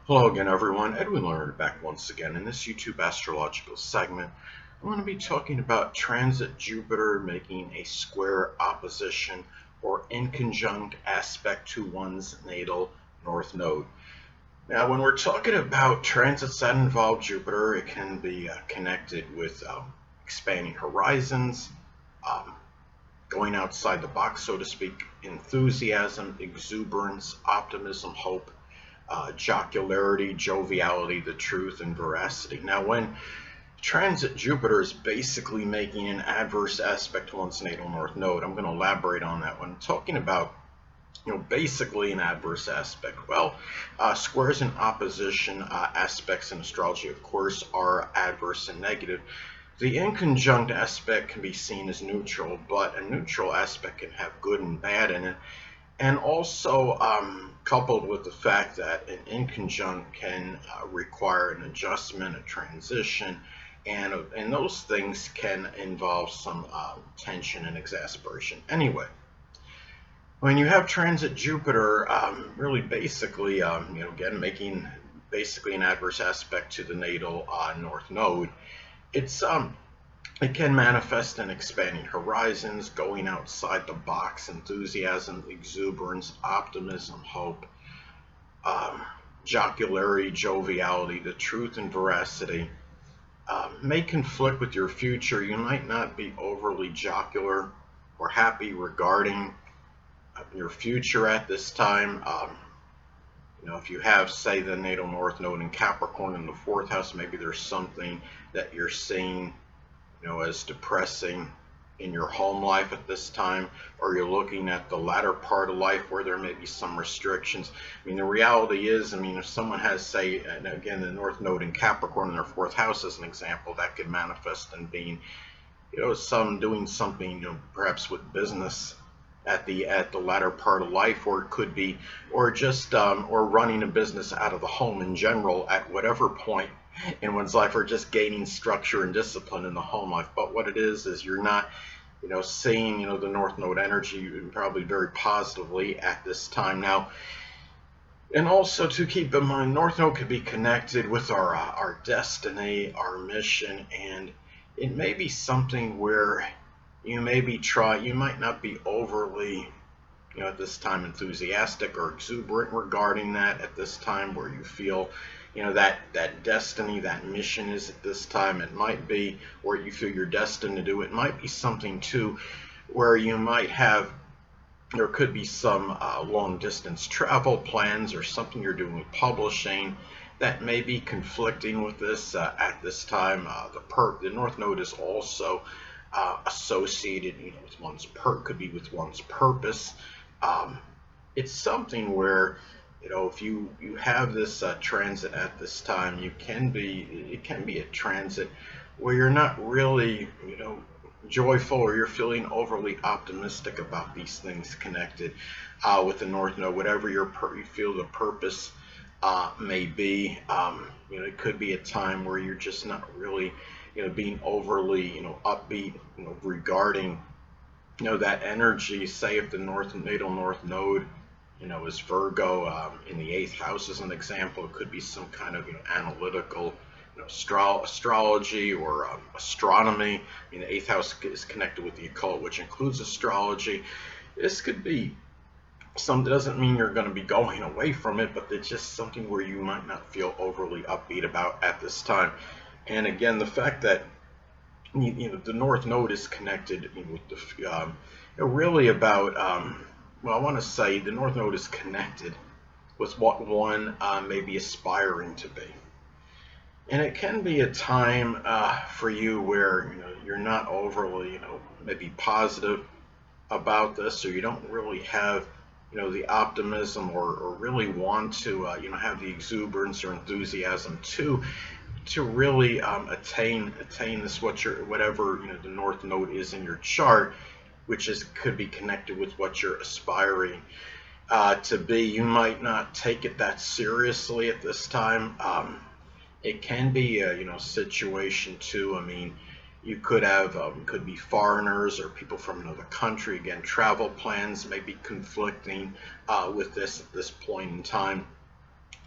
Hello again, everyone. Edwin Learnard back once again. In this YouTube astrological segment, I'm going to be talking about transit Jupiter making a square opposition or inconjunct aspect to one's natal north node. Now, when we're talking about transits that involve Jupiter, it can be connected with expanding horizons, um, going outside the box, so to speak, enthusiasm, exuberance, optimism, hope, jocularity, joviality, the truth, and veracity. Now, when transit Jupiter is basically making an adverse aspect to one's natal north node, I'm going to elaborate on that when talking about basically an adverse aspect. Well, squares and opposition aspects in astrology, of course, are adverse and negative. The inconjunct aspect can be seen as neutral, but a neutral aspect can have good and bad in it. And also coupled with the fact that an inconjunct can require an adjustment, a transition, and those things can involve some tension and exasperation. Anyway, when you have transit Jupiter, really basically, again, making basically an adverse aspect to the natal north node, it can manifest in expanding horizons, going outside the box, enthusiasm, exuberance, optimism, hope, jocularity, joviality, the truth and veracity. May conflict with your future. You might not be overly jocular or happy regarding your future at this time. If you have, say, the natal north node in Capricorn in the fourth house, maybe there's something that you're seeing as depressing in your home life at this time, or you're looking at the latter part of life where there may be some restrictions. I mean, the reality is, if someone has, say, and again, the north node in Capricorn in their fourth house as an example, that could manifest in being, some doing something, perhaps with business at the latter part of life, or it could be, or just, or running a business out of the home in general at whatever point in one's life, or just gaining structure and discipline in the home life. But what it is you're not, seeing, the north node energy probably very positively at this time now. And also to keep in mind, north node could be connected with our destiny, our mission, and it may be something where you might not be overly, at this time enthusiastic or exuberant regarding that at this time, where you feel that destiny, that mission is at this time. It might be where you feel you're destined to do. It might be something too where you might have, there could be some long distance travel plans or something you're doing with publishing that may be conflicting with this at this time. The north node is also associated with could be with one's purpose. It's something where if you have this transit at this time, it can be a transit where you're not really joyful, or you're feeling overly optimistic about these things connected with the north node, whatever you feel the purpose may be. It could be a time where you're just not really being overly upbeat regarding that energy. Say if the natal north node is Virgo in the 8th house as an example, it could be some kind of analytical astrology or astronomy. The 8th house is connected with the occult, which includes astrology. This could be something, doesn't mean you're going to be going away from it, but it's just something where you might not feel overly upbeat about at this time. And again, the fact that the north node is connected with the really about I want to say the north node is connected with what one may be aspiring to be. And it can be a time for you where you're not overly maybe positive about this, or you don't really have the optimism or really want to have the exuberance or enthusiasm to really attain this, whatever the north node is in your chart, which could be connected with what you're aspiring to be. You might not take it that seriously at this time. It can be a situation too. You could have could be foreigners or people from another country. Again, travel plans may be conflicting with this at this point in time.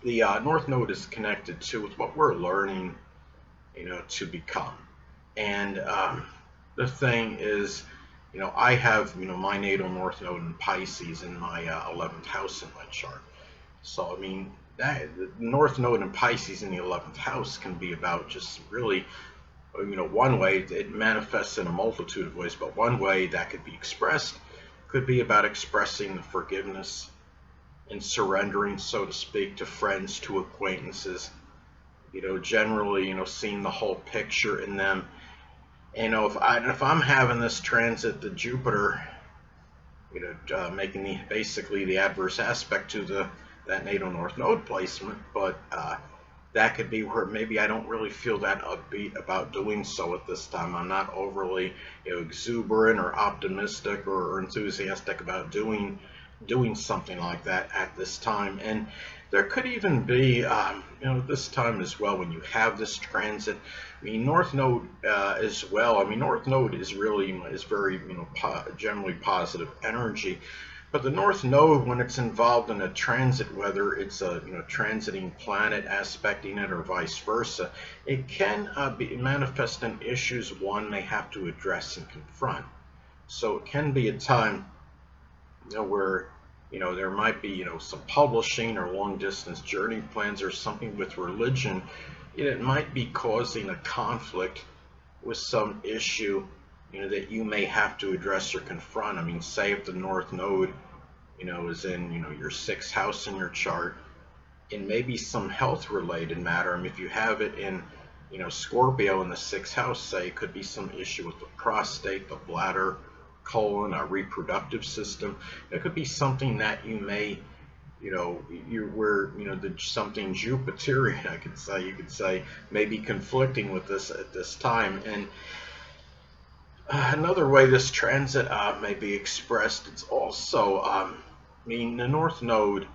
The North Node is connected to with what we're learning, to become. And the thing is, I have, my natal North Node in Pisces in my 11th house in my chart. So, I mean, the North Node in Pisces in the 11th house can be about just really, one way it manifests in a multitude of ways, but one way that could be expressed could be about expressing the forgiveness and surrendering, so to speak, to friends, to acquaintances, generally, seeing the whole picture in them. If I'm having this transit to Jupiter, making basically the adverse aspect to that natal North Node placement, but that could be where maybe I don't really feel that upbeat about doing so at this time. I'm not overly, exuberant or optimistic or enthusiastic about doing something like that at this time. And there could even be, this time as well, when you have this transit. I mean, North Node as well. I mean, North Node is very, generally positive energy. But the North Node, when it's involved in a transit, whether it's a transiting planet aspecting it or vice versa, it can be manifesting issues one may have to address and confront. So it can be a time, where there might be some publishing or long distance journey plans or something with religion. It might be causing a conflict with some issue that you may have to address or confront. I mean, say if the North Node is in your 6th house in your chart, and maybe some health related matter. I mean, if you have it in Scorpio in the 6th house, say, it could be some issue with the prostate, the bladder, colon, a reproductive system. It could be something that you may, something Jupiterian, you could say, may be conflicting with this at this time. And another way this transit may be expressed, it's also, the North Node,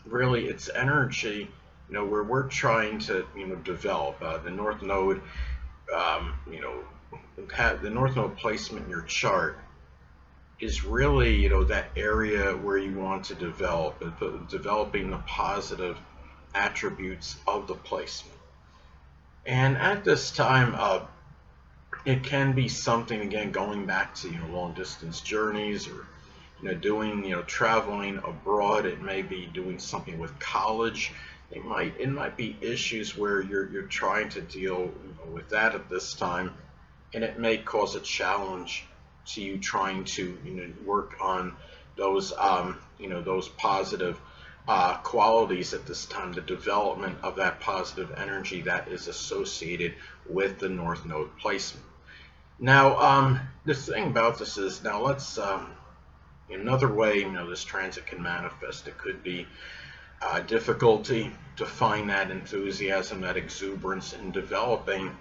really, its energy, where we're trying to, develop the North Node, the North Node placement in your chart is really, that area where you want to develop, developing the positive attributes of the placement. And at this time, it can be something, again, going back to, long distance journeys, or, doing, traveling abroad. It may be doing something with college. It might be issues where you're trying to deal with that at this time. And it may cause a challenge to you trying to work on those those positive qualities at this time, the development of that positive energy that is associated with the North Node placement. Now, the thing about this is, now let's another way this transit can manifest. It could be difficulty to find that enthusiasm, that exuberance in developing,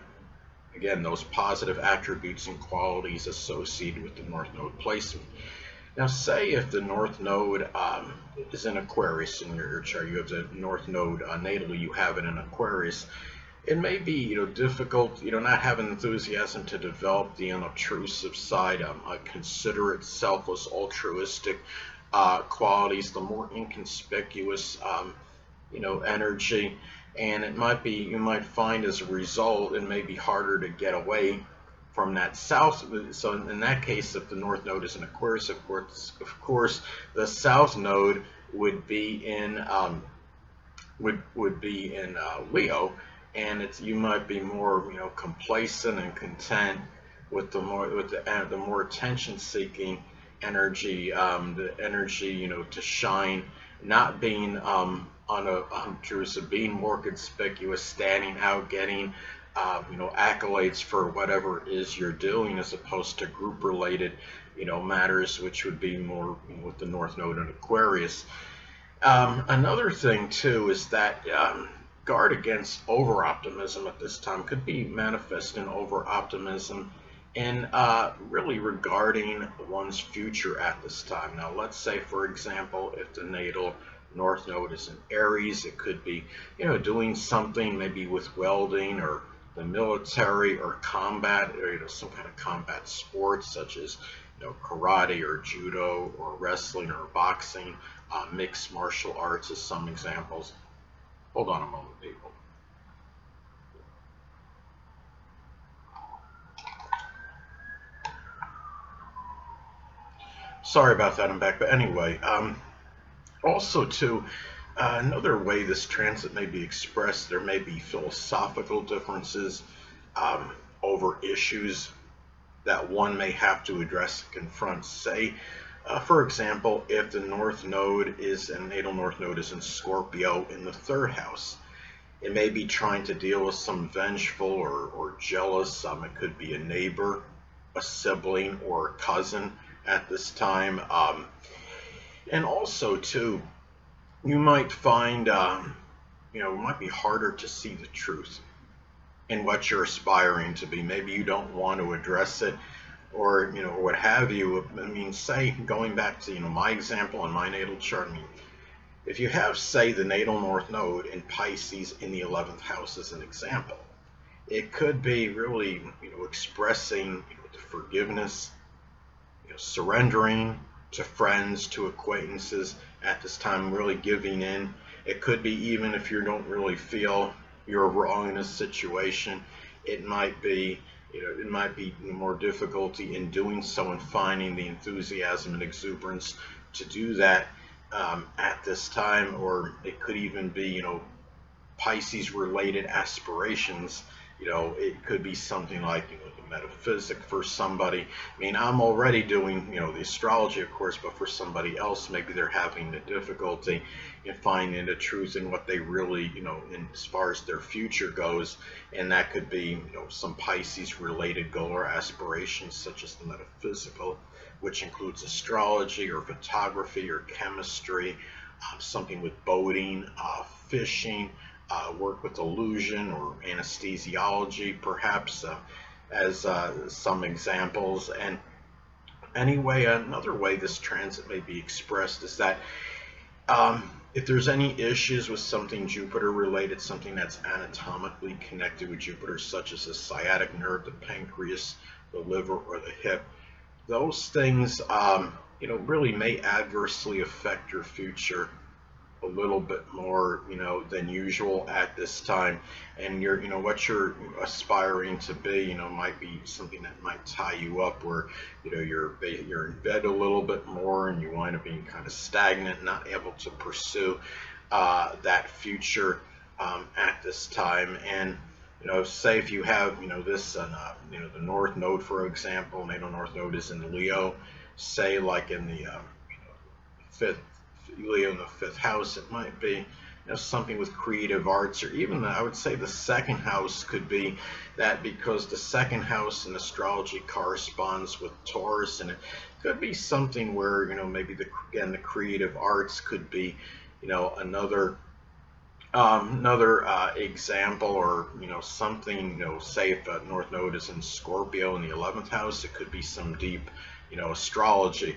again, those positive attributes and qualities associated with the North Node placement. Now, say if the North Node is in Aquarius in your chart, you have the North Node natally, you have it in Aquarius. It may be difficult, not having enthusiasm to develop the unobtrusive side, considerate, selfless, altruistic qualities, the more inconspicuous, energy. And it might be, you might find as a result, it may be harder to get away from that south. So in that case, if the North Node is in Aquarius, of course, the South Node would be in Leo, and you might be more complacent and content with the more attention-seeking energy, the energy to shine, not being unobtrusive, being more conspicuous, standing out, getting accolades for whatever it is you're doing, as opposed to group-related matters, which would be more with the North Node in Aquarius. Another thing too is that guard against over-optimism at this time. Could be manifesting over-optimism in really regarding one's future at this time. Now, let's say, for example, if the natal North Node is in Aries, it could be doing something maybe with welding or the military or combat, or some kind of combat sports, such as karate or judo or wrestling or boxing, mixed martial arts as some examples. Hold on a moment, people. Sorry about that, I'm back. But anyway, also too, another way this transit may be expressed, there may be philosophical differences over issues that one may have to address and confront. Say, for example, if the North Node is, and natal North Node is in Scorpio in the third house, it may be trying to deal with some vengeful or jealous, it could be a neighbor, a sibling, or a cousin at this time. And also, too, you might find, it might be harder to see the truth in what you're aspiring to be. Maybe you don't want to address it, or what have you. I mean, say, going back to my example in my natal chart. I mean, if you have, say, the natal North Node in Pisces in the 11th house as an example, it could be really expressing the forgiveness, surrendering to friends, to acquaintances at this time, really giving in. It could be, even if you don't really feel you're wrong in a situation, it might be more difficulty in doing so and finding the enthusiasm and exuberance to do that at this time. Or it could even be Pisces related aspirations. It could be something like the metaphysic for somebody. I mean, I'm already doing the astrology, of course, but for somebody else, maybe they're having the difficulty in finding the truth in what they really, in as far as their future goes. And that could be some Pisces related goal or aspirations, such as the metaphysical, which includes astrology or photography or chemistry, something with boating, fishing, work with illusion or anesthesiology, perhaps, as some examples. And anyway, another way this transit may be expressed is that if there's any issues with something Jupiter related, something that's anatomically connected with Jupiter, such as the sciatic nerve, the pancreas, the liver, or the hip, those things really may adversely affect your future a little bit more than usual at this time. And what you're aspiring to be might be something that might tie you up, where you're in bed a little bit more, and you wind up being kind of stagnant, not able to pursue that future at this time. And say if you have this the North Node, for example, natal North Node is in Leo, say like in the fifth Leo in the fifth house, it might be something with creative arts, or even I would say the second house could be that, because the second house in astrology corresponds with Taurus, and it could be something where maybe the creative arts could be another example, or something, say if North Node is in Scorpio in the 11th house, it could be some deep astrology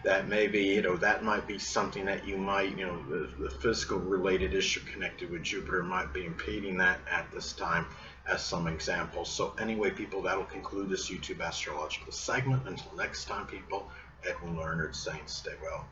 that maybe that might be something that you might the physical related issue connected with Jupiter might be impeding that at this time, as some examples. So anyway, people, that'll conclude this YouTube astrological segment. Until next time, people, Edwin Learnard saying stay well.